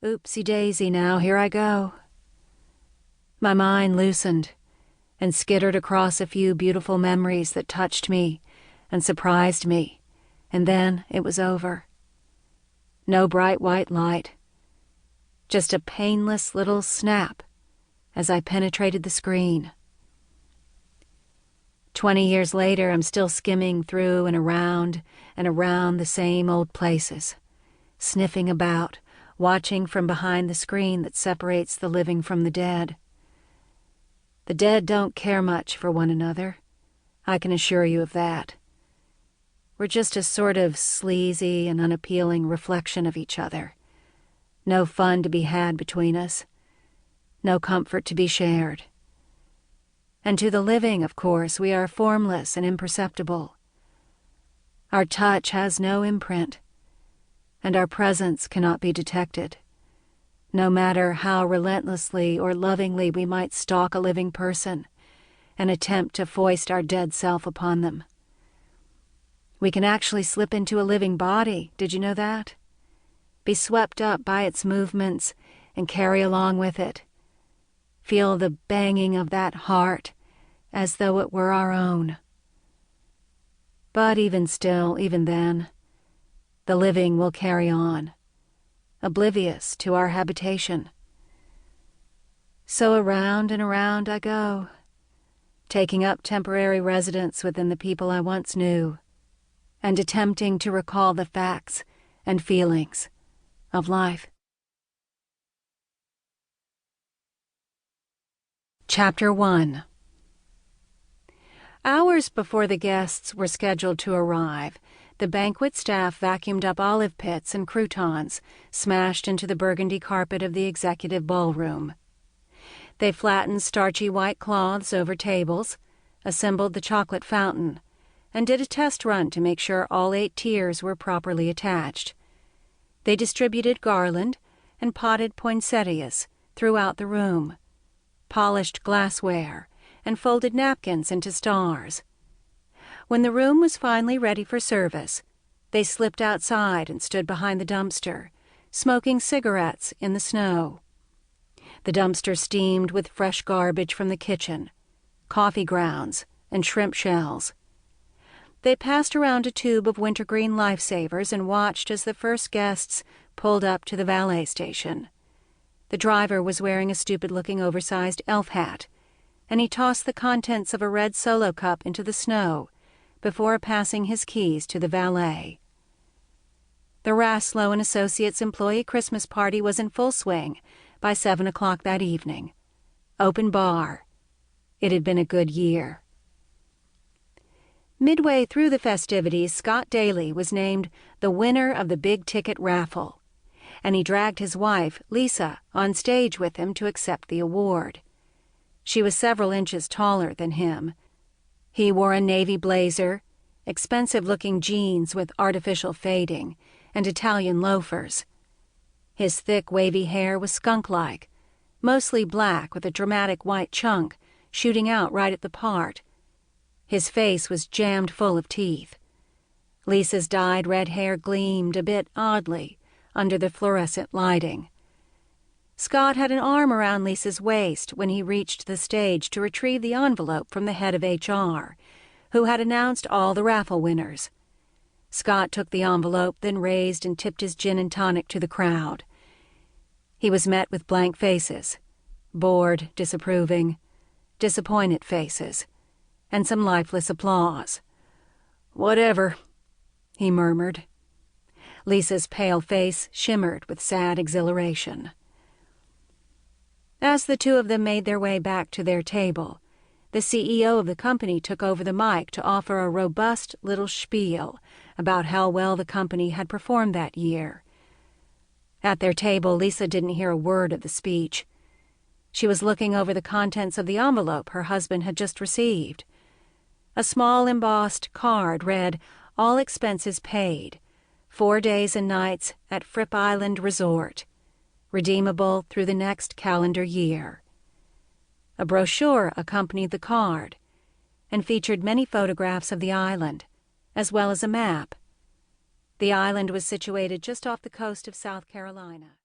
Oopsie daisy now, here I go. My mind loosened and skittered across a few beautiful memories that touched me and surprised me, and then it was over. No bright white light, just a painless little snap as I penetrated the screen. 20 years later, I'm still skimming through and around the same old places, sniffing about, watching from behind the screen that separates the living from the dead. The dead don't care much for one another, I can assure you of that. We're just a sort of sleazy and unappealing reflection of each other. No fun to be had between us, no comfort to be shared. And to the living, of course, we are formless and imperceptible. Our touch has no imprint, and our presence cannot be detected, no matter how relentlessly or lovingly we might stalk a living person and attempt to foist our dead self upon them. We can actually slip into a living body, did you know that? Be swept up by its movements and carry along with it. Feel the banging of that heart as though it were our own. But even still, even then, the living will carry on, oblivious to our habitation. So around and around I go, taking up temporary residence within the people I once knew, and attempting to recall the facts and feelings of life. Chapter 1. Hours before the guests were scheduled to arrive, the banquet staff vacuumed up olive pits and croutons smashed into the burgundy carpet of the executive ballroom. They flattened starchy white cloths over tables, assembled the chocolate fountain, and did a test run to make sure all 8 tiers were properly attached. They distributed garland and potted poinsettias throughout the room, polished glassware, and folded napkins into stars. When the room was finally ready for service, they slipped outside and stood behind the dumpster, smoking cigarettes in the snow. The dumpster steamed with fresh garbage from the kitchen, coffee grounds, and shrimp shells. They passed around a tube of wintergreen lifesavers and watched as the first guests pulled up to the valet station. The driver was wearing a stupid-looking oversized elf hat, and he tossed the contents of a red Solo cup into the snow before passing his keys to the valet. The Raslow and Associates employee Christmas party was in full swing by 7 o'clock that evening. Open bar. It had been a good year. Midway through the festivities, Scott Daly was named the winner of the big-ticket raffle, and he dragged his wife, Lisa, on stage with him to accept the award. She was several inches taller than him. He wore a navy blazer, expensive-looking jeans with artificial fading, and Italian loafers. His thick, wavy hair was skunk-like, mostly black with a dramatic white chunk shooting out right at the part. His face was jammed full of teeth. Lisa's dyed red hair gleamed a bit oddly under the fluorescent lighting. Scott had an arm around Lisa's waist when he reached the stage to retrieve the envelope from the head of HR, who had announced all the raffle winners. Scott took the envelope, then raised and tipped his gin and tonic to the crowd. He was met with blank faces, bored, disapproving, disappointed faces, and some lifeless applause. "Whatever," he murmured. Lisa's pale face shimmered with sad exhilaration. As the two of them made their way back to their table, the CEO of the company took over the mic to offer a robust little spiel about how well the company had performed that year. At their table, Lisa didn't hear a word of the speech. She was looking over the contents of the envelope her husband had just received. A small embossed card read, "All expenses paid. 4 days and nights at Fripp Island Resort. Redeemable through the next calendar year." A brochure accompanied the card and featured many photographs of the island, as well as a map. The island was situated just off the coast of South Carolina.